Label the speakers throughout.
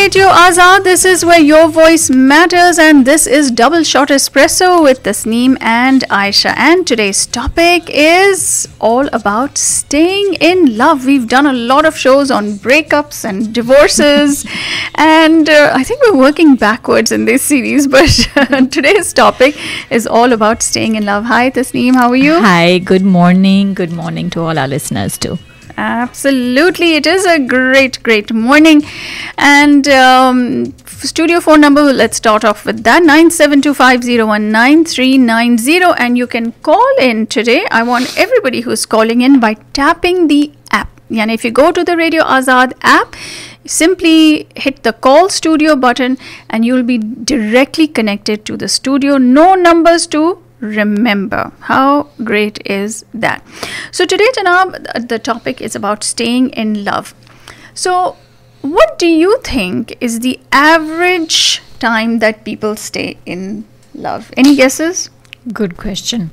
Speaker 1: Radio Azad. This is where your voice matters, and this is Double Shot Espresso with Tasneem and Aisha. And today's topic is all about staying in love. We've done a lot of shows on breakups and divorces, and I think we're working backwards in this series. But today's topic is all about staying in love. Hi, Tasneem. How are you?
Speaker 2: Hi. Good morning. Good morning to all our listeners too.
Speaker 1: Absolutely, it is a great morning. And studio phone number, let's start off with that, 9725019390, and you can call in today. I want everybody who's calling in by tapping the app. And if you go to the Radio Azad app, simply hit the call studio button and you'll be directly connected to the studio. No numbers to remember. How great is that? So today, Janab, the topic is about staying in love. So what do you think is the average time that people stay in love? Any guesses?
Speaker 2: Good question.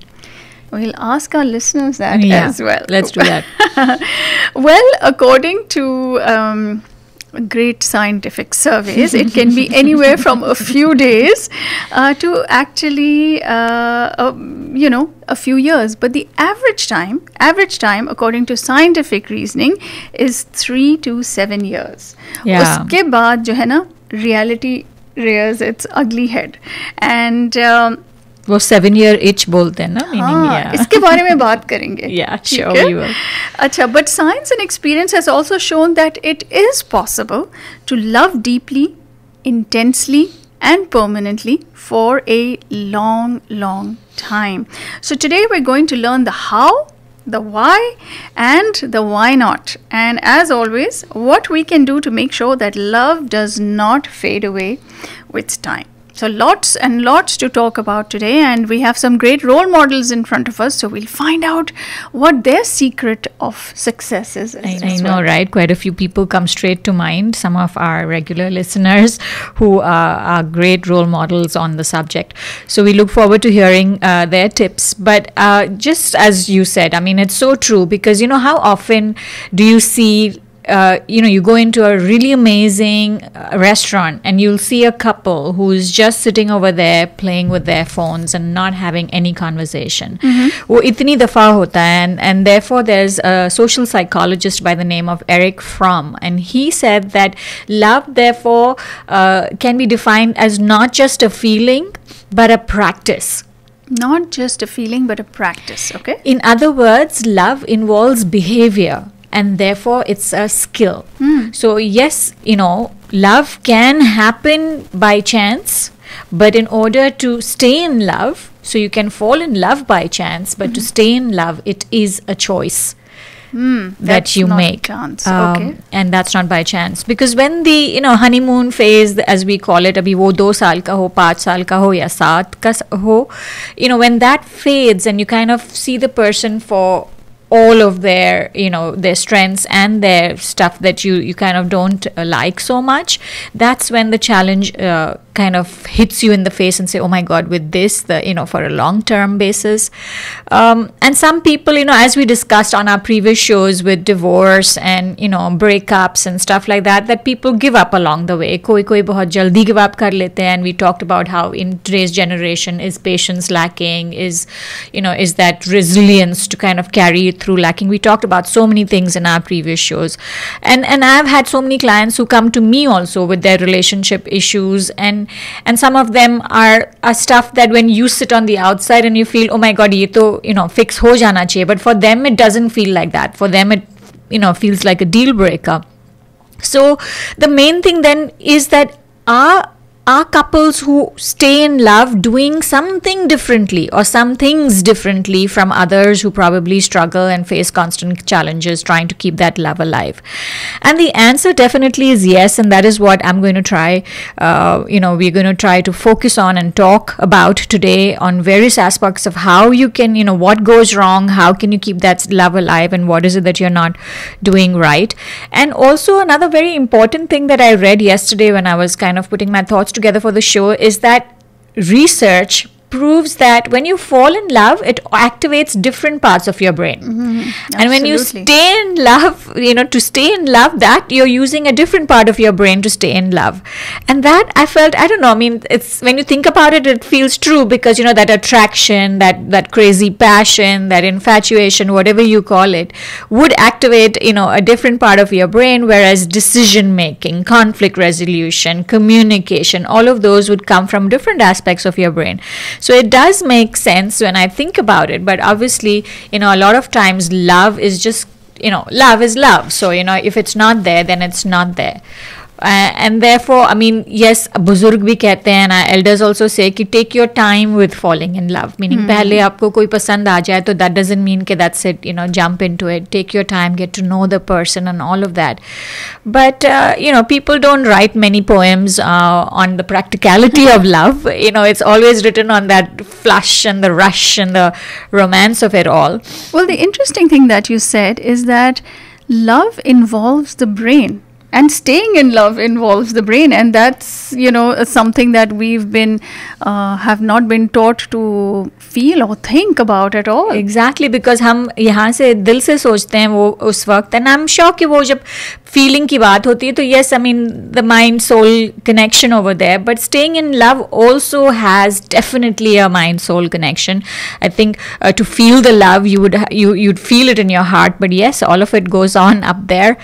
Speaker 1: We'll ask our listeners that as well.
Speaker 2: Let's do that.
Speaker 1: Well, according to great scientific surveys, it can be anywhere from a few days to actually a few years. But the average time according to scientific reasoning is 3 to 7 years.
Speaker 2: Yeah.
Speaker 1: Uske baad jo hai na, reality rears its ugly head, and
Speaker 2: वो 7-year itch बोलते हैं ना, meaning
Speaker 1: इसके बारे में बात करेंगे.
Speaker 2: Yeah, sure we will.
Speaker 1: अच्छा, but science and experience has also shown that it is possible to love deeply, intensely, and permanently for a long time. So today we're going to learn the how, the why, and the why not. And as always, what we can do to make sure that love does not fade away with time. So lots and lots to talk about today, and we have some great role models in front of us, so we'll find out what their secret of success is.
Speaker 2: I know, right? Quite a few people come straight to mind, some of our regular listeners who are great role models on the subject. So we look forward to hearing their tips. But just as you said, I mean, it's so true, because how often do you see you go into a really amazing restaurant and you'll see a couple who's just sitting over there playing with their phones and not having any conversation. वो इतनी दफ़ा होता है, and therefore there's a social psychologist by the name of Eric Fromm, and he said that love therefore can be defined as not just a feeling but a practice.
Speaker 1: Not just a feeling but a practice, okay?
Speaker 2: In other words, love involves behavior, and therefore it's a skill. So yes, love can happen by chance, but in order to stay in love, so you can fall in love by chance, but to stay in love, it is a choice that you make.
Speaker 1: Chance. Okay.
Speaker 2: And that's not by chance, because when the honeymoon phase, as we call it, abhi wo 2 saal ka ho, 5 saal ka ho, ya 7 ka ho, when that fades and you kind of see the person for all of their their strengths and their stuff that you kind of don't like so much, that's when the challenge kind of hits you in the face and say, oh my God, with this, for a long-term basis. And some people, as we discussed on our previous shows with divorce and, breakups and stuff like that, that people give up along the way. Koi bahut jaldi give up kar lete hain, and we talked about how in today's generation is patience lacking, is that resilience to kind of carry it through lacking. We talked about so many things in our previous shows. And I've had so many clients who come to me also with their relationship issues, and some of them are stuff that when you sit on the outside and you feel, oh my God, ye to fix ho jana chahiye, but for them it doesn't feel like that. For them it feels like a deal breaker. So the main thing then is that are couples who stay in love doing something differently or some things differently from others who probably struggle and face constant challenges trying to keep that love alive? And the answer definitely is yes, and that is what I'm going to try. We're going to try to focus on and talk about today on various aspects of how you can, what goes wrong, how can you keep that love alive, and what is it that you're not doing right. And also another very important thing that I read yesterday when I was kind of putting my thoughts together for the show is that research proves that when you fall in love, it activates different parts of your brain. And when you stay in love, to stay in love, that you're using a different part of your brain to stay in love. And that I felt, I don't know, I mean, it's when you think about it, it feels true, because that attraction, that crazy passion, that infatuation, whatever you call it, would activate a different part of your brain, whereas decision making, conflict resolution, communication, all of those would come from different aspects of your brain. So it does make sense when I think about it. But obviously, a lot of times love is just, love is love. So, if it's not there, then it's not there. And therefore, I mean, yes, बुजुर्ग भी कहते हैं, and elders also say कि take your time with falling in love. Meaning, पहले आपको कोई पसंद आ जाए, तो that doesn't mean कि that's it, jump into it. Take your time, get to know the person and all of that. But, people don't write many poems on the practicality of love. It's always written on that flush and the rush and the romance of it all.
Speaker 1: Well, the interesting thing that you said is that love involves the brain. And staying in love involves the brain, and that's something that we've been have not been taught to feel or think about at all.
Speaker 2: Exactly, because हम यहाँ से दिल से सोचते हैं वो उस वक्त, and I'm sure कि वो जब feeling की बात होती है तो yes, I mean the mind soul connection over there, but staying in love also has definitely a mind soul connection. I think to feel the love you'd feel it in your heart, but yes, all of it goes on up there.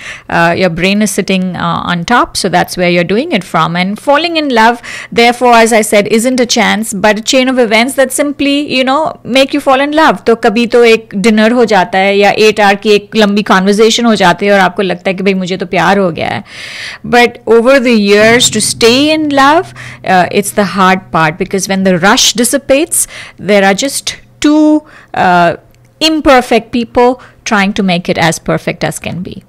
Speaker 2: Your brain is sitting on top, so that's where you're doing it from. And falling in love, therefore, as I said, isn't a chance but a chain of events that simply make you fall in love. तो कभी तो एक dinner हो जाता है या 8 hour की एक लंबी कॉन्वर्जेशन हो जाती है और आपको लगता है कि भाई मुझे तो प्यार हो गया है. But over the years, to stay in love, it's the hard part, because when the rush dissipates, there are just two imperfect people trying to make it as perfect as can be.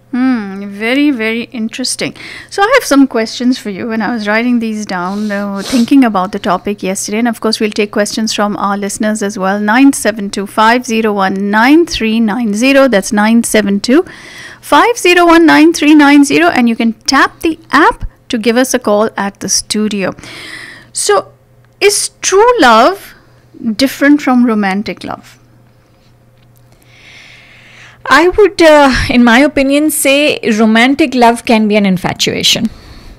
Speaker 1: Very, very interesting. So I have some questions for you when I was writing these down, thinking about the topic yesterday. And of course, we'll take questions from our listeners as well. 972-501-9390. That's 972-501-9390. And you can tap the app to give us a call at the studio. So is true love different from romantic love?
Speaker 2: I would, in my opinion, say romantic love can be an infatuation.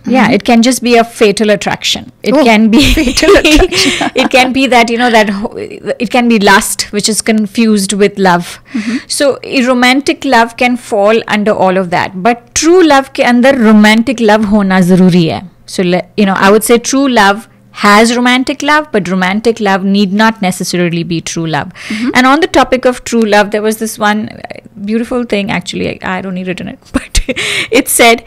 Speaker 2: Yeah, it can just be a fatal attraction. It can be fatal attraction. It can be that it can be lust, which is confused with love. So romantic love can fall under all of that. But true love ke andar romantic love hona zaruri hai. So I would say true love has romantic love, but romantic love need not necessarily be true love. And on the topic of true love, there was this one beautiful thing, actually, I don't need it in it, but it said,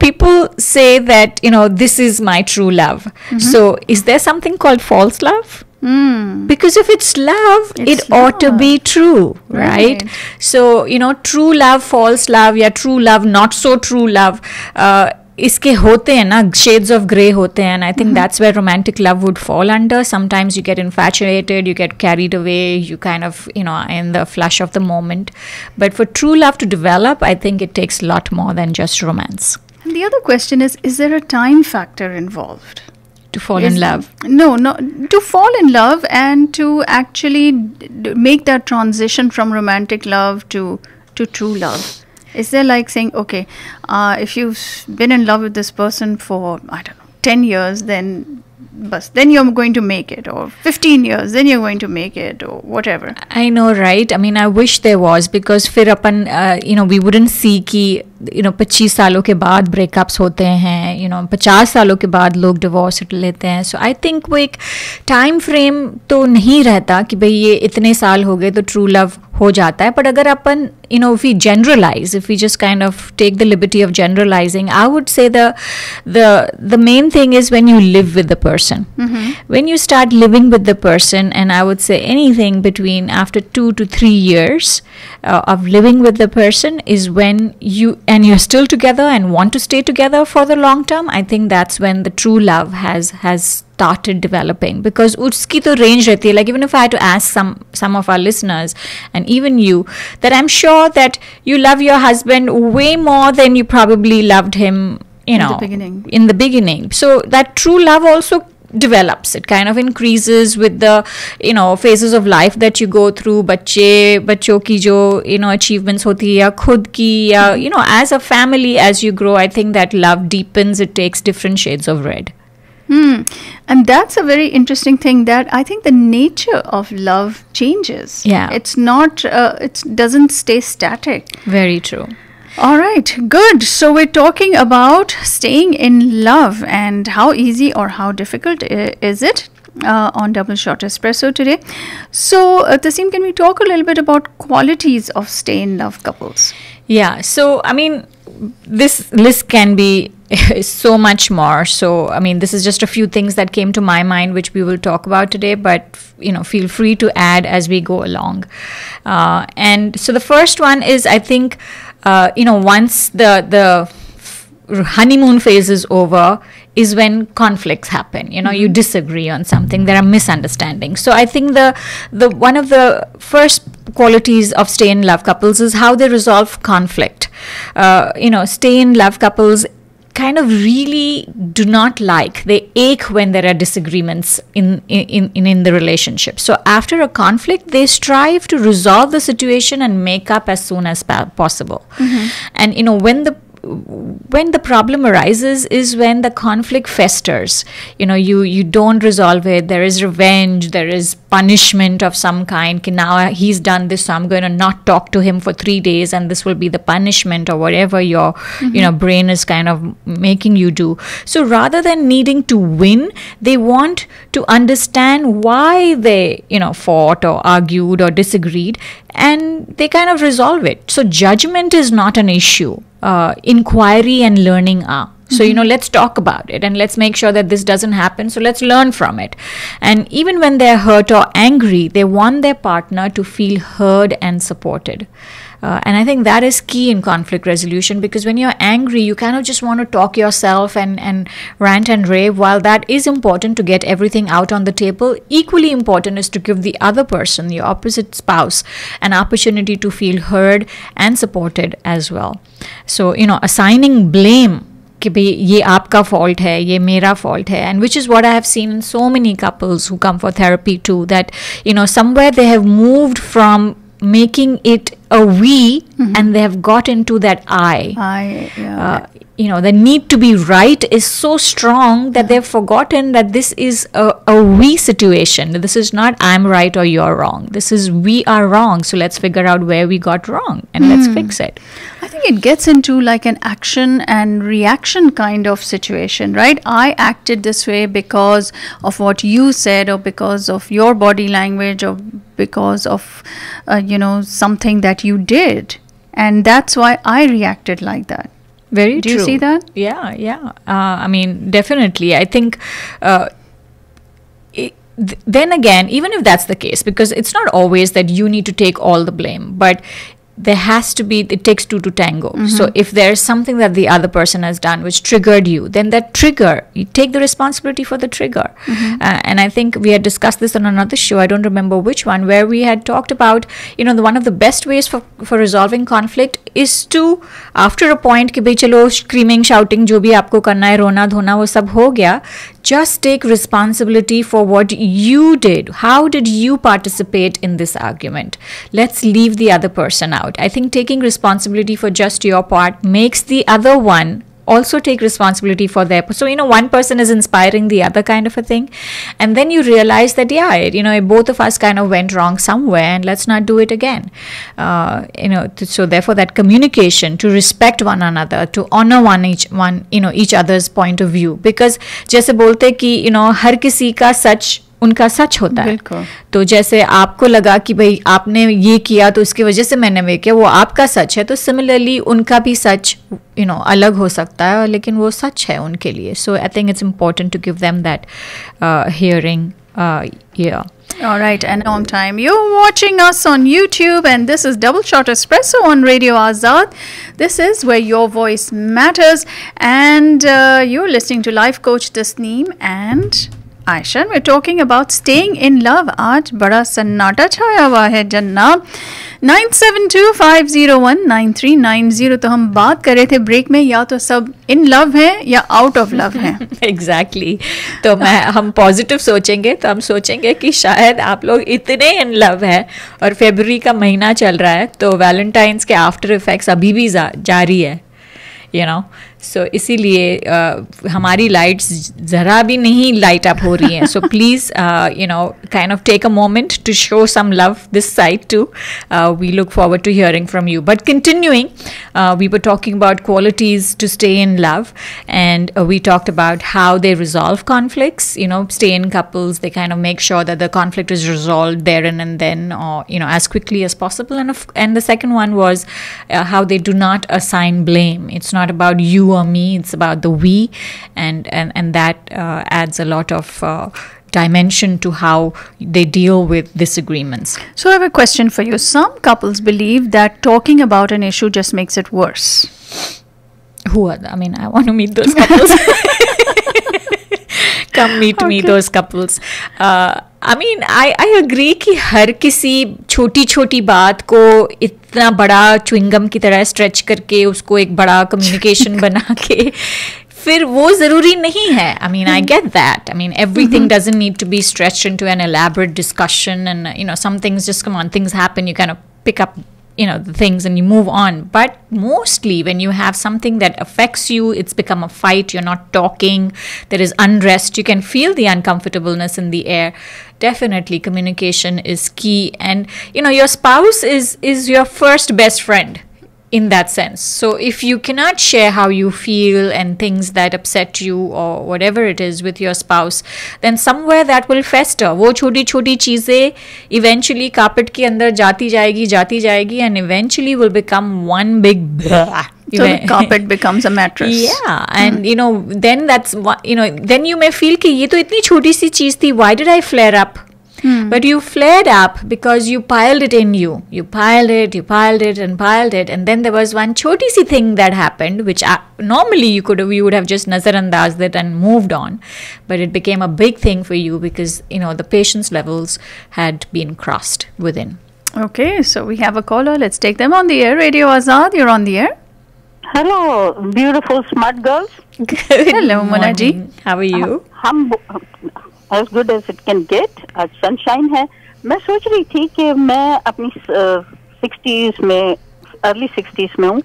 Speaker 2: people say that, this is my true love. So is there something called false love? Because if it's love, it ought to be true, right? So, true love, false love, true love, not so true love, इसके होते हैं ना, shades of grey होते हैं, and I think that's where romantic love would fall under. Sometimes you get infatuated, you get carried away, you kind of, in the flush of the moment. But for true love to develop, I think it takes a lot more than just romance.
Speaker 1: And the other question is there a time factor involved?
Speaker 2: To fall in love?
Speaker 1: No, to fall in love and to actually make that transition from romantic love to true love. Is there like saying, okay, if you've been in love with this person for, 10 years, then you're going to make it, or 15 years, then you're going to make it, or whatever.
Speaker 2: I know, right? I mean, I wish there was, because फिर अपन, we wouldn't see कि, 25 सालों के बाद breakups होते हैं, 50 सालों के बाद लोग divorce लेते हैं. So I think वो एक time frame तो नहीं रहता कि भाई ये इतने साल हो गए तो true love हो जाता है. But अगर अपन, if we generalize, if we just kind of take the liberty of generalizing, I would say the main thing is when you live with the person. When you start living with the person, and I would say anything between after 2 to 3 years of living with the person is when you're still together and want to stay together for the long term. I think that's when the true love has started developing, because uski to range rehti hai. Like, even if I had to ask some of our listeners and even you, that I'm sure that you love your husband way more than you probably loved him, in the beginning. So that true love also develops. It kind of increases with the, phases of life that you go through. बच्चों की जो, achievements होती है, या खुद की, या, as a family, as you grow, I think that love deepens. It takes different shades of red.
Speaker 1: And that's a very interesting thing, that I think the nature of love changes.
Speaker 2: Yeah.
Speaker 1: It's not, it doesn't stay static.
Speaker 2: Very true.
Speaker 1: All right, good. So we're talking about staying in love and how easy or how difficult is it on Double Shot Espresso today. So, Tasim, can we talk a little bit about qualities of stay in love couples?
Speaker 2: Yeah, so I mean, this list can be so much more. So, I mean, this is just a few things that came to my mind, which we will talk about today, but, feel free to add as we go along. And so the first one is, I think, once the honeymoon phase is over, is when conflicts happen. You disagree on something, there are misunderstandings. So I think the one of the first qualities of stay in love couples is how they resolve conflict. Stay in love couples kind of really do not they ache when there are disagreements in the relationship. So after a conflict, they strive to resolve the situation and make up as soon as possible. And when the problem arises is when the conflict festers. You don't resolve it. There is revenge, there is punishment of some kind. Now he's done this, so I'm going to not talk to him for 3 days, and this will be the punishment, or whatever your brain is kind of making you do. So rather than needing to win, they want to understand why they fought or argued or disagreed, and they kind of resolve it. So judgment is not an issue. Inquiry and learning are. So, let's talk about it and let's make sure that this doesn't happen. So let's learn from it. And even when they're hurt or angry, they want their partner to feel heard and supported. And I think that is key in conflict resolution, because when you're angry, you kind of just want to talk yourself and rant and rave. While that is important to get everything out on the table, equally important is to give the other person, your opposite spouse, an opportunity to feel heard and supported as well. So, assigning blame, कि भाई ये आपका fault है, ये मेरा fault है, and which is what I have seen in so many couples who come for therapy too, that somewhere they have moved from making it a we, and they have got into that I. The need to be right is so strong that they've forgotten that this is a we situation. This is not I'm right or you're wrong. This is we are wrong. So let's figure out where we got wrong and let's fix it.
Speaker 1: I think it gets into like an action and reaction kind of situation, right? I acted this way because of what you said, or because of your body language, or because of, something that you did. And that's why I reacted like that.
Speaker 2: Very
Speaker 1: Do
Speaker 2: true.
Speaker 1: you see that?
Speaker 2: Yeah. I mean, definitely. I think then again, even if that's the case, because it's not always that you need to take all the blame, but there has to be, it takes two to tango. So if there's something that the other person has done which triggered you, then that trigger, you take the responsibility for the trigger. And I think we had discussed this on another show, I don't remember which one, where we had talked about, one of the best ways for resolving conflict is to, after a point कि भाई चलो screaming, shouting, जो भी आपको करना है, रोना धोना वो सब हो गया, just take responsibility for what you did. How did you participate in this argument? Let's leave the other person out. I think taking responsibility for just your part makes the other one also take responsibility for their. So, one person is inspiring the other kind of a thing. And then you realize that, both of us kind of went wrong somewhere and let's not do it again. So therefore that communication, to respect one another, to honor each other's point of view. Because जैसे बोलते कि, हर किसी का सच उनका सच होता है. तो जैसे आपको लगा कि भाई आपने ये किया तो इसकी वजह से मैंने ये किया, वो आपका सच है, तो सिमिलरली उनका भी सच अलग हो सकता है, लेकिन वो सच है उनके लिए. So I think it's important to give them that hearing.
Speaker 1: All right, and on time. You're watching us on YouTube, and this is Double Shot Espresso on Radio Azad. This is where your voice matters, and you're listening to Life Coach Tasneem and Aisha. We're talking about staying in love. आज बड़ा सन्नाटा छाया हुआ है जन्नब. 9725019390. तो हम बात कर रहे थे ब्रेक में, या तो सब इन लव है या आउट ऑफ लव है.
Speaker 2: एग्जैक्टली तो हम पॉजिटिव सोचेंगे तो हम सोचेंगे कि शायद आप लोग इतने इन लव है, और फरवरी का महीना चल रहा है तो वैलेंटाइंस के आफ्टर इफेक्ट्स अभी भी जारी है, यू नो. सो इसीलिए हमारी लाइट्स ज़रा भी नहीं लाइट अप हो रही हैं. So please you know kind of take a moment to show some love this side too. We look forward to hearing from you. But continuing, we were talking about qualities to stay in love, and we talked about how they resolve conflicts. You know, stay in couples, they kind of make sure that the conflict is resolved there and then, or you know, as quickly as possible. And the second one was how they do not assign blame. It's not about you or me, it's about the we, and that adds a lot of dimension to how they deal with disagreements.
Speaker 1: So I have a question for you. Some couples believe that talking about an issue just makes it worse.
Speaker 2: Who are I mean, I want to meet those couples. Come meet me, those couples. I mean, I agree कि हर किसी छोटी छोटी बात को इतना बड़ा chewing gum की तरह स्ट्रेच करके उसको एक बड़ा कम्युनिकेशन बना के फिर वो ज़रूरी नहीं है. I mean, I get that. I mean, everything doesn't need to be stretched into an elaborate discussion, and you know, some things just come on, things happen, you kind of pick up, you know, the things and you move on. But mostly when you have something that affects you, it's become a fight, you're not talking, there is unrest, you can feel the uncomfortableness in the air. Definitely communication is key, and you know, your spouse is your first best friend in that sense. So if you cannot share how you feel and things that upset you or whatever it is with your spouse, then somewhere that will fester. वो छोटी छोटी चीज़ें eventually carpet के अंदर जाती जाएगी and eventually will become one big blah.
Speaker 1: So the carpet becomes a mattress.
Speaker 2: Yeah, and you know, then that's you know, then you may feel कि ये तो इतनी छोटी सी चीज़ थी, why did I flare up? But you flared up because you piled it in you. You piled it, and then there was one choti si thing that happened, which normally you would have just nazarandazed it and moved on, but it became a big thing for you because you know the patience levels had been crossed within.
Speaker 1: Okay, so we have a caller. Let's take them on the air. Radio Azad, you're on the air.
Speaker 3: Hello, beautiful smart girls.
Speaker 1: Hello, Mona ji.
Speaker 2: How are you?
Speaker 3: हम as good as it can get. आज sunshine है. मैं सोच रही थी कि मैं अपनी 60s में, अर्ली 60s में हूँ,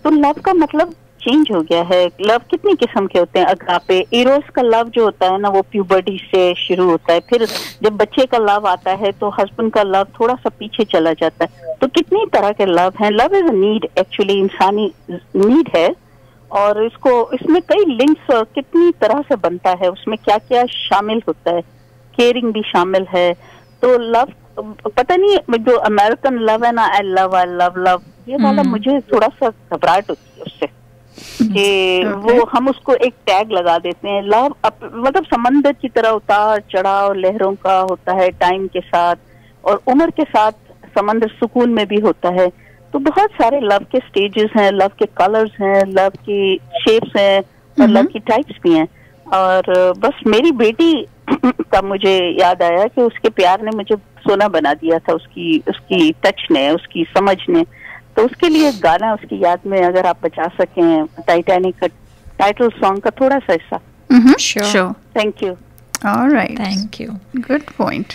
Speaker 3: तो लव का मतलब चेंज हो गया है. लव कितनी किस्म के होते हैं. अगापे, इरोस का लव जो होता है ना, वो प्यूबर्टी से शुरू होता है. फिर जब बच्चे का लव आता है तो हस्बैंड का लव थोड़ा सा पीछे चला जाता है. तो कितनी तरह के लव हैं. Love is a need, actually इंसानी नीड है, और इसमें कई लिंक्स कितनी तरह से बनता है. उसमें क्या क्या शामिल होता है. केयरिंग भी शामिल है. तो लव, पता नहीं, जो अमेरिकन लव है ना, आई लव, ये वाला मुझे थोड़ा सा घबराहट होती है उससे कि वो हम उसको एक टैग लगा देते हैं. लव मतलब समंदर की तरह उतार चढ़ाव लहरों का होता है टाइम के साथ, और उम्र के साथ समंदर सुकून में भी होता है. तो बहुत सारे लव के स्टेजेस हैं, लव के कलर्स हैं, लव की शेप्स हैं, और लव की टाइप्स भी हैं. और बस मेरी बेटी का मुझे याद आया कि उसके प्यार ने मुझे सोना बना दिया था, उसकी टच ने, उसकी समझ ने. तो उसके लिए गाना उसकी याद में अगर आप बचा सकें, टाइटैनिक का टाइटल सॉन्ग का थोड़ा सा हिस्सा.
Speaker 1: Sure.
Speaker 3: Thank you.
Speaker 1: All right.
Speaker 2: Thank you.
Speaker 1: Good point.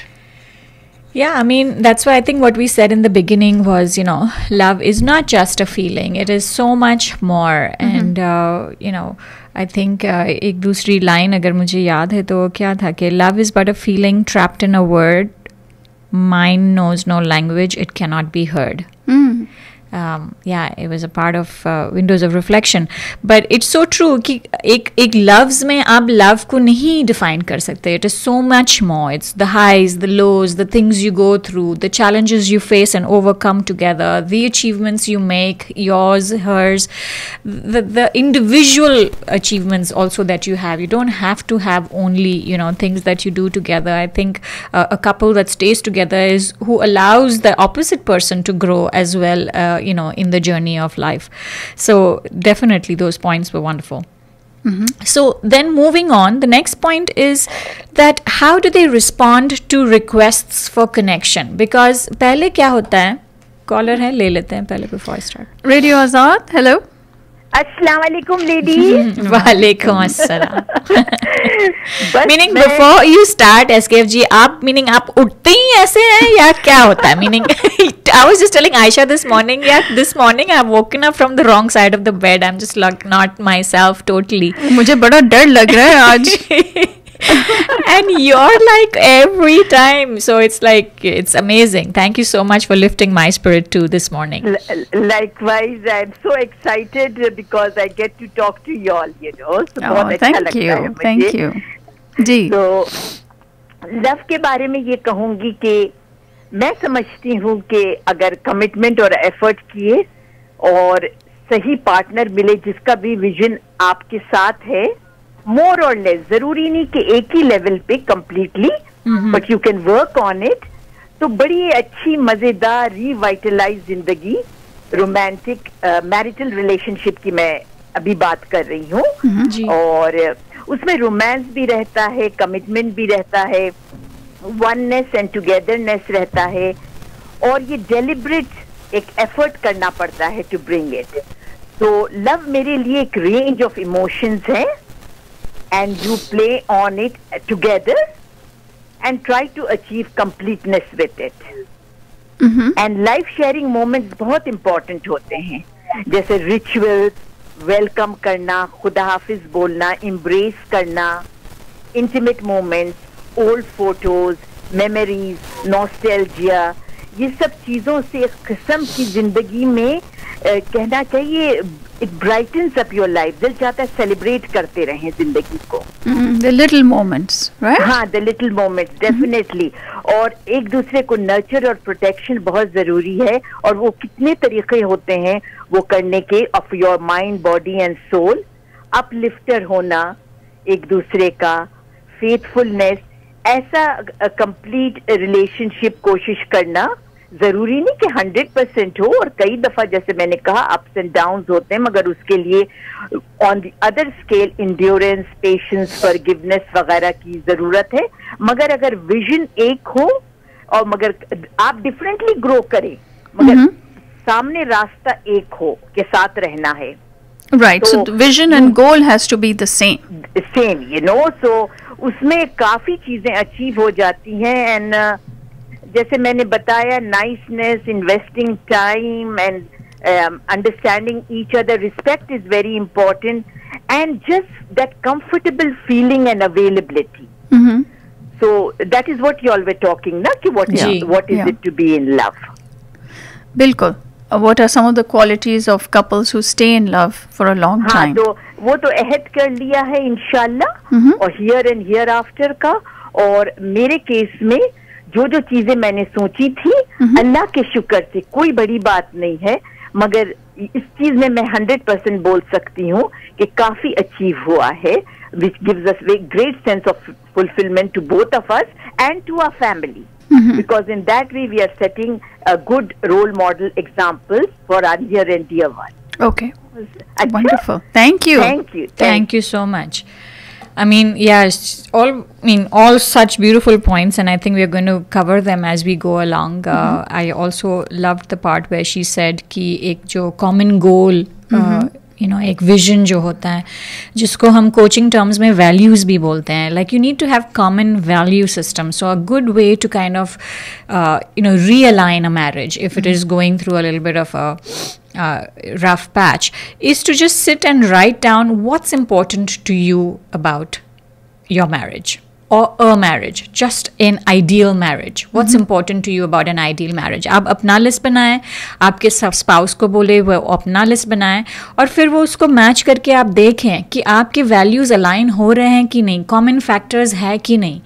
Speaker 2: Yeah, I mean, that's why I think what we said in the beginning was, you know, love is not just a feeling. It is so much more. And, you know, I think एक दूसरी line अगर मुझे याद है तो क्या था कि love is but a feeling trapped in a word. Mind knows no language. It cannot be heard. Yeah, it was a part of Windows of Reflection. But it's so true कि एक लफ्ज़ में आप love को नहीं define कर सकते. It is so much more. It's the highs, the lows, the things you go through, the challenges you face and overcome together, the achievements you make, yours, hers, the individual achievements also that you have. You don't have to have only, you know, things that you do together. I think a couple that stays together is who allows the opposite person to grow as well, you know, in the journey of life. So definitely those points were wonderful. So then moving on, the next point is that how do they respond to requests for connection? Because पहले क्या होता है, collar है, ले लेते हैं पहले before I start.
Speaker 1: Radio Azad, hello.
Speaker 4: अस्सलाम वालेकुम लेडीज.
Speaker 2: वालेकुम अस्सलाम. Meaning before you start SKF ji, आप मीनिंग आप उठते ही ऐसे हैं या क्या होता है? Meaning I was just telling Ayesha this morning I have woken up from the wrong side of the bed. I am just not my self totally.
Speaker 1: मुझे बड़ा डर लग रहा है आज.
Speaker 2: And you're like every time, so it's amazing. Thank you so much for lifting my spirit too this morning.
Speaker 4: Likewise, I'm so excited because I get to talk to you all, you know. So बहुत अच्छा
Speaker 1: thank
Speaker 4: लगता
Speaker 1: you,
Speaker 4: है मुझे.
Speaker 1: thank you. जी.
Speaker 4: तो love के बारे में ये कहूंगी कि मैं समझती हूँ कि अगर कमिटमेंट और एफर्ट किए और सही पार्टनर मिले जिसका भी विजन आपके साथ है, मोर और लेस, जरूरी नहीं कि एक ही लेवल पे completely, but you can work on it, तो बड़ी अच्छी मजेदार रिवाइटलाइज जिंदगी, रोमांटिक मैरिटल रिलेशनशिप की मैं अभी बात कर रही हूँ. और उसमें रोमांस भी रहता है, कमिटमेंट भी रहता है, वननेस एंड टुगेदरनेस रहता है, और ये डेलिब्रेट एक एफर्ट करना पड़ता है टू ब्रिंग इट. तो लव मेरे लिए एक रेंज ऑफ इमोशंस है, and you play on it together and try to achieve completeness with it. And life sharing moments बहुत important होते हैं, जैसे rituals, welcome करना, खुदा हाफिज बोलना, embrace करना, intimate moments, old photos, memories, nostalgia, ये सब चीजों से एक किस्म की जिंदगी में कहना चाहिए it brightens up your life. दिल चाहता है सेलिब्रेट करते रहें जिंदगी को.
Speaker 1: The little moments, right?
Speaker 4: हाँ, the little moments, definitely. और एक दूसरे को नर्चर और प्रोटेक्शन बहुत जरूरी है, और वो कितने तरीके होते हैं वो करने के, of your mind, body and soul. Uplifter होना एक दूसरे का, फेथफुलनेस, ऐसा कंप्लीट रिलेशनशिप कोशिश करना. जरूरी नहीं कि 100% हो, और कई दफा जैसे मैंने कहा अप्स एंड डाउन्स होते हैं, मगर उसके लिए on the other scale endurance, patience, forgiveness वगैरह की जरूरत है. मगर अगर विजन एक हो और मगर आप डिफरेंटली ग्रो करें, मगर सामने रास्ता एक हो के साथ रहना है.
Speaker 1: Right, so the vision and goal has to be the same.
Speaker 4: Same, you know, so उसमें काफी चीजें अचीव हो जाती हैं. एंड जैसे मैंने बताया, niceness, investing time and understanding each other, respect is very important, and just that comfortable feeling and availability. So that is what you all were talking ना, कि what is it to be in love.
Speaker 1: बिल्कुल. What are some of the qualities of couples who stay in love for a long time?
Speaker 4: तो वो तो अहद कर लिया है इंशाल्लाह, और हियर एंड हियर आफ्टर का. और मेरे केस में जो जो चीजें मैंने सोची थी, अल्लाह के शुक्र से कोई बड़ी बात नहीं है, मगर इस चीज में मैं 100% बोल सकती हूँ कि काफी अचीव हुआ है, which gives us a great sense of fulfillment to both of us and to our family. Because in that way we are setting a good role model examples for our near and dear one.
Speaker 1: Okay. Wonderful. Thank you.
Speaker 2: Thank you so much. I mean, yes, all such beautiful points, and I think we are going to cover them as we go along. I also loved the part where she said कि एक जो common goal, एक vision जो होता है, जिसको हम coaching terms में वैल्यूज भी बोलते हैं, like you need to have common value system. So a good way to kind of realign a marriage if it is going through a little bit of a rough patch is to just sit and write down what's important to you about your marriage or a marriage, just an ideal marriage. What's important to you about an ideal marriage? आप अपना list बनाएं, आपके spouse को बोले वो अपना list बनाएं, और फिर वो उसको मैच करके आप देखें कि आपके वैल्यूज़ अलाइन हो रहे हैं कि नहीं, कॉमन फैक्टर्स है कि नहीं.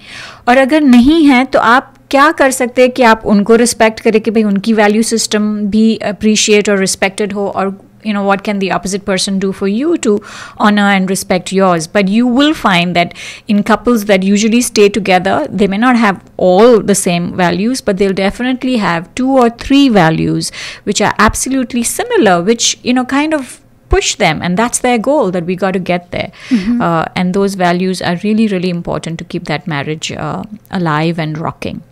Speaker 2: और अगर नहीं है तो आप क्या कर सकते हैं कि आप उनको रिस्पेक्ट करें कि भाई उनकी वैल्यू सिस्टम भी अप्रिशिएट और रिस्पेक्टेड हो, और what can the opposite person do for you to honor and respect yours. But you will find that in couples that usually stay together, they may not have all the same values, but they'll definitely have 2 or 3 values which are absolutely similar, which kind of push them, and that's their goal, that we got to get there. And those values are really, really important to keep that marriage alive and rocking.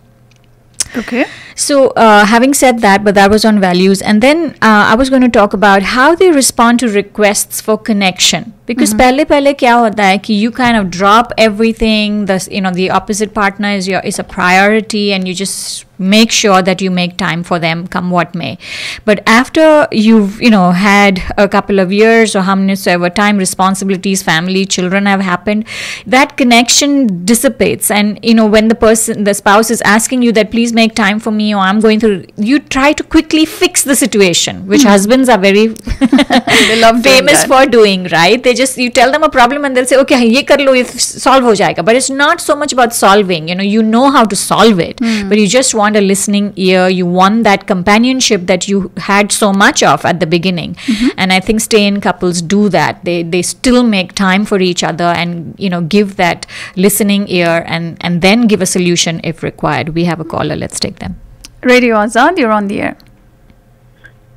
Speaker 1: Okay.
Speaker 2: So having said that, but that was on values, and then I was going to talk about how they respond to requests for connection. Because पहले क्या होता है कि you kind of drop everything, the opposite partner is a priority, and you just make sure that you make time for them come what may. But after you've had a couple of years or how many ever time, responsibilities, family, children have happened, that connection dissipates. And when the spouse is asking you that please make time for me, or I'm going through, you try to quickly fix the situation, which husbands are very
Speaker 1: They love doing
Speaker 2: famous
Speaker 1: that.
Speaker 2: for doing, right? You tell them a problem and they'll say, okay, ye kar lo, solve ho jayega. But it's not so much about solving. You know how to solve it, but you just want a listening ear. You want that companionship that you had so much of at the beginning. And I think stay-in couples do that. They still make time for each other, and give that listening ear, and then give a solution if required. We have a caller. Let's take them.
Speaker 1: Radio Azad, you're on the air.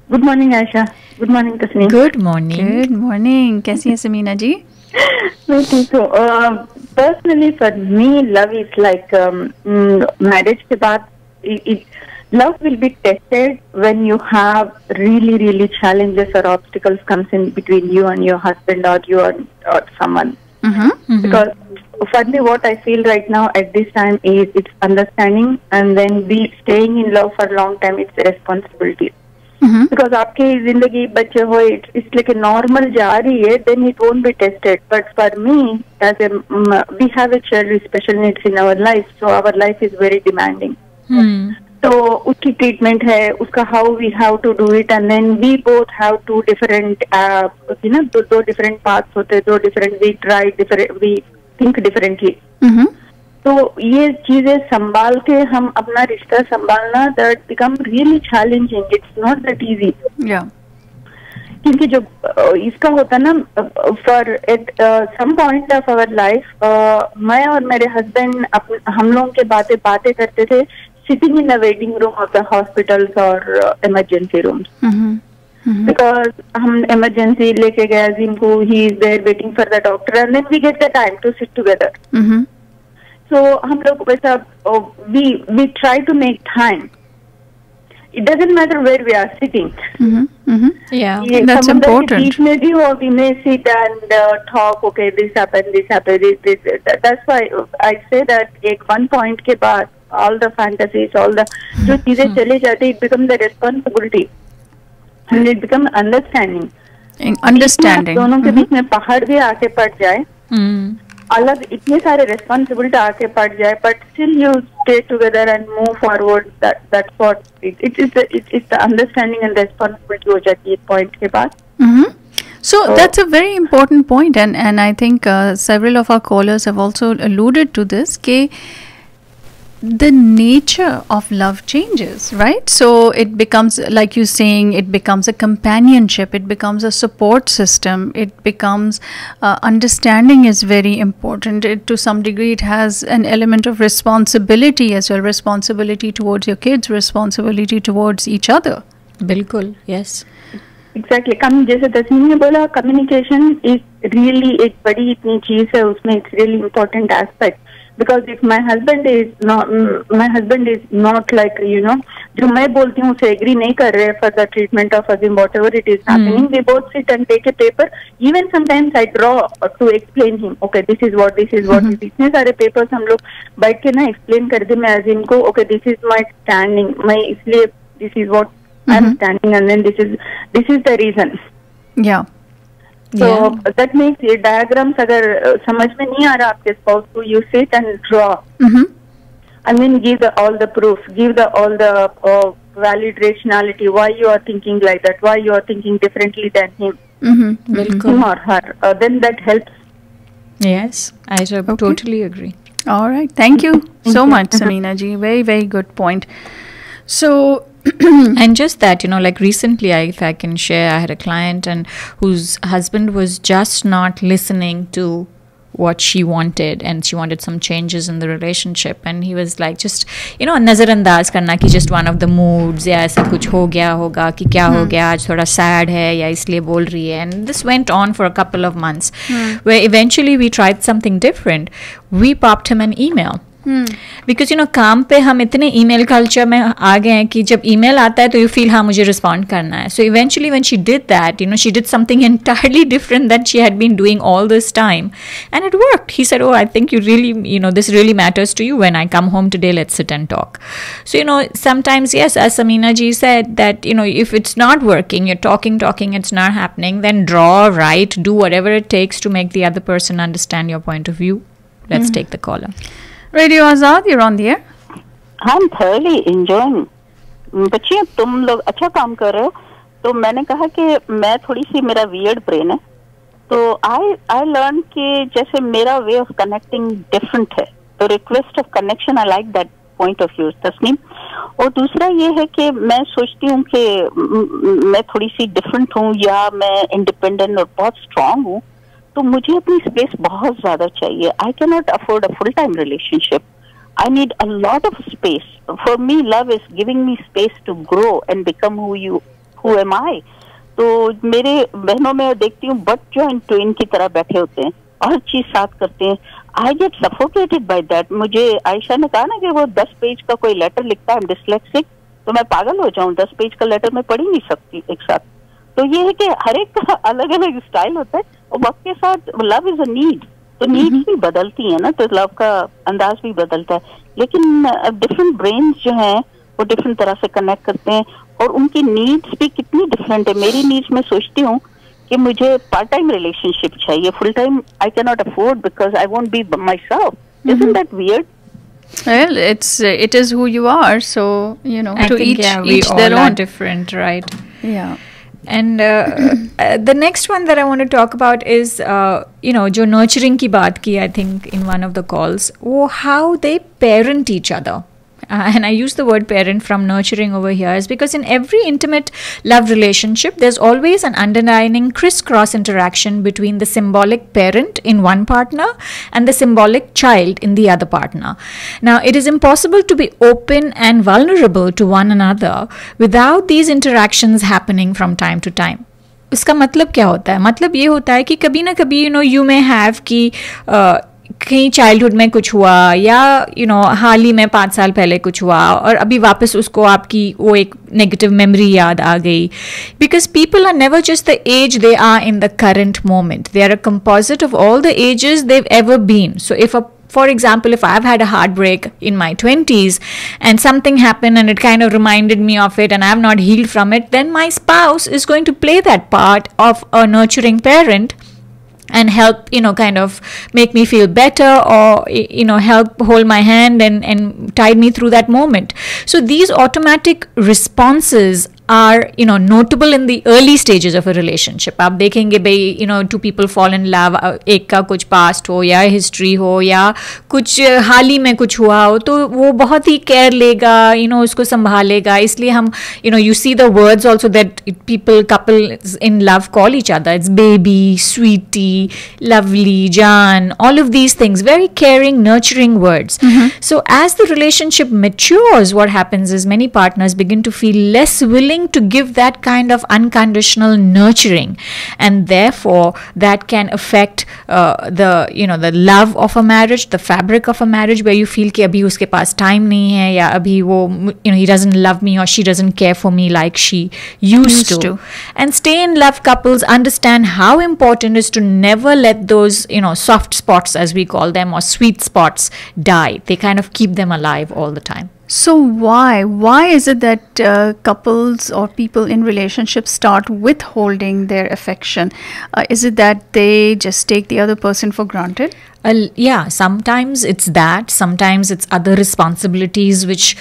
Speaker 3: Good morning, Aisha. Good morning, Tasneem.
Speaker 2: Good morning.
Speaker 1: Good morning. कैसी हैं समीना जी?
Speaker 3: I think so. Personally, for me, love is like marriage के बाद, love will be tested when you have really, really challenges or obstacles comes in between you and your husband, or you or someone. Because for me, what I feel right now at this time is it's understanding, and then staying in love for a long time, it's a responsibility. Because आपकी जिंदगी बच्चे हो, it's like a normal जा रही है, then it won't be tested. But for me, we have a child with special needs in our life, so our life is very demanding. तो उसकी treatment है, उसका how we have to do it, and then we both have two different, दो different paths होते हैं, दो different, we think differently. तो ये चीजें संभाल के हम अपना रिश्ता संभालना, that become really challenging. It's not that easy.
Speaker 1: Yeah.
Speaker 3: क्योंकि जो इसका होता ना, for at some point of our life, मैं और मेरे हस्बैंड हम लोगों के बातें करते थे sitting in the waiting room of the hospitals or emergency rooms. Because हम emergency लेके गए Azim को, he is there waiting for the doctor, and then we get the time to sit together. So हम लोग वैसा we try to make time. It doesn't matter where we are sitting.
Speaker 2: Yeah,
Speaker 1: that's important.
Speaker 3: बीच में भी हो, we may sit and talk. Okay, this happened. This. That's why I say that at one point के बाद all the fantasies, all the जो चीजें चले जाती, it becomes the responsibility, and it becomes understanding.
Speaker 1: Understanding.
Speaker 3: दोनों के बीच में पहाड़ भी आके पड़ जाए, अलग इतने सारे रिस्पॉन्सिबिलिटी आके पड़ जाए, but still you stay together and move forward. That's what it's the understanding and responsibility हो जाती है point के बाद.
Speaker 1: So that's a very important point, and I think several of our callers have also alluded to this, कि the nature of love changes, right? So it becomes, like you're saying, it becomes a companionship, it becomes a support system, it becomes understanding is very important. To some degree, it has an element of responsibility as well, responsibility towards your kids, responsibility towards each other.
Speaker 2: बिल्कुल, yes.
Speaker 3: Exactly. जैसे तस्मीन ने बोला, communication is really एक बड़ी इतनी चीज है, उसमें it's really important aspect. Because if my husband is not like, जो मैं बोलती हूँ उसे agree नहीं कर रहे for the treatment of Azim, whatever it is happening, we both sit and take a paper. Even sometimes I draw to explain him. Okay, this is what. इतने सारे papers हम लोग बैठ के ना explain कर दे मैं Azim को. Okay, this is my standing. मैं इसलिए this is what I'm standing, and then this is the reason.
Speaker 1: Yeah.
Speaker 3: So that makes it diagrams अगर समझ में नहीं आ रहा आपके spouse को, you sit and draw, and then give all the proof, give all the valid rationality why you are thinking like that, why you are thinking differently than him, him or her. Then that helps.
Speaker 2: Yes, I totally agree.
Speaker 1: All right, thank you so much, Samina ji. Very, very good point. So.
Speaker 2: And just that, like recently, if I can share, I had a client and whose husband was just not listening to what she wanted, and she wanted some changes in the relationship. And he was like, just, you know, nazarandaz karna ki just one of the moods, या ऐसा कुछ हो गया होगा कि क्या हो गया आज थोड़ा sad है या इसलिए बोल रही है. And this went on for a couple of months, where eventually we tried something different. We popped him an email. Because you know काम पे हम इतने ईमेल कल्चर में आ गए हैं कि जब ईमेल आता है तो यू फील हाँ मुझे रिस्पॉन्ड करना है. So eventually when she did that, you know, she did something entirely different that she had been doing all this time, and it worked. He said, oh, I think you really, you know, this really matters to you. When I come home today, let's sit and talk. So, you know, sometimes, yes, as Samina ji said, that, you know, if it's not working, you're talking, it's not happening, then draw, write, do whatever it takes to make the other person understand your point of view. Let's take the caller.
Speaker 1: Radio Azad, you're on the air.
Speaker 3: I'm thoroughly enjoying. बच्चियों, तुम लोग अच्छा काम कर रहे हो. तो मैंने कहा कि मैं थोड़ी सी, मेरा वियर्ड ब्रेन है, तो आई लर्न कि जैसे मेरा वे ऑफ कनेक्टिंग डिफरेंट है, तो request of connection I like that point of view Tasneem. और दूसरा ये है कि मैं सोचती हूँ कि मैं थोड़ी सी डिफरेंट हूँ या मैं इंडिपेंडेंट और बहुत स्ट्रांग हूँ, तो मुझे अपनी स्पेस बहुत ज्यादा चाहिए. I can not afford a full time relationship. I need a lot of space. For me love is giving me space to grow and become who am I. तो मेरे बहनों में देखती हूँ बट जॉइंट ट्विन की तरह बैठे होते हैं, हर चीज साथ करते हैं. I get suffocated by that. मुझे आयशा ने कहा ना कि वो 10 पेज का कोई लेटर लिखता है, डिस्लेक्सिक, तो मैं पागल हो जाऊं. 10 पेज का लेटर मैं पढ़ ही नहीं सकती एक साथ. तो ये है कि हर एक का अलग अलग स्टाइल होता है, और वक्त के साथ लव इज अ नीड, तो नीड्स भी बदलती है ना, तो लव का अंदाज भी बदलता है. लेकिन डिफरेंट ब्रेन्स जो हैं वो डिफरेंट तरह से कनेक्ट करते हैं, और उनकी नीड्स भी कितनी डिफरेंट है. मेरी नीड्स मैं सोचती हूँ कि मुझे पार्ट टाइम रिलेशनशिप चाहिए, full time I can not afford because I won't be my self. Isn't that weird?
Speaker 1: Well, it is who you are, so you know,
Speaker 2: I
Speaker 1: to
Speaker 2: think, we
Speaker 1: each
Speaker 2: all
Speaker 1: their
Speaker 2: are
Speaker 1: own.
Speaker 2: different, right?
Speaker 1: Yeah.
Speaker 2: And the next one that I want to talk about is, you know, जो nurturing की बात की, I think in one of the calls, वो how they parent each other. And I use the word parent from nurturing over here is because in every intimate love relationship, there's always an underlying crisscross interaction between the symbolic parent in one partner and the symbolic child in the other partner. Now, it is impossible to be open and vulnerable to one another without these interactions happening from time to time. इसका मतलब क्या होता है? मतलब ये होता है कि कभी ना कभी, you know, you may have कि कहीं चाइल्डहुड में कुछ हुआ, या यू नो हाल ही में 5 साल पहले कुछ हुआ, और अभी वापस उसको आपकी वो एक नेगेटिव मेमोरी याद आ गई. Because people are never just the age they are in the current moment, they are a composite of all the ages they've ever been. So if for example, if I've had a heartbreak in my 20s and something happened and it kind of reminded me of it and I've not healed from it, then my spouse is going to play that part of a nurturing parent and help, you know, kind of make me feel better, or, you know, help hold my hand and tide me through that moment. So these automatic responses are, you know, notable in the early stages of a relationship. आप देखेंगे भाई, you know, two people fall in love, एक का कुछ past हो या history हो या कुछ हाल ही में कुछ हुआ हो, तो वो बहुत ही care लेगा, you know, उसको संभालेगा. इसलिए हम, you know, you see the words also that couples in love call each other. It's baby, sweetie, lovely, Jaan, all of these things, very caring, nurturing words. So as the relationship matures, what happens is many partners begin to feel less willing to give that kind of unconditional nurturing, and therefore that can affect the, you know, the love of a marriage, the fabric of a marriage, where you feel कि अभी उसके पास time नहीं है, या अभी वो, you know, he doesn't love me or she doesn't care for me like she used to. And stay in love couples understand how important it is to never let those, you know, soft spots, as we call them, or sweet spots die. They kind of keep them alive all the time.
Speaker 1: So why is it that couples or people in relationships start withholding their affection? Is it that they just take the other person for granted?
Speaker 2: Yeah, sometimes it's that. Sometimes it's other responsibilities which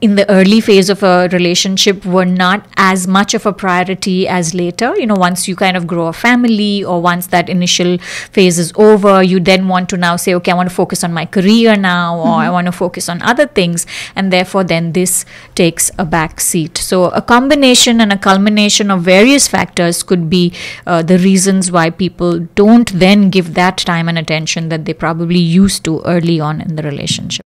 Speaker 2: in the early phase of a relationship were not as much of a priority as later. Once you kind of grow a family, or once that initial phase is over, you then want to now say, okay, I want to focus on my career now, or I want to focus on other things, and therefore then this takes a back seat. So a combination and a culmination of various factors could be the reasons why people don't then give that time and attention that they probably used to early on in the relationship.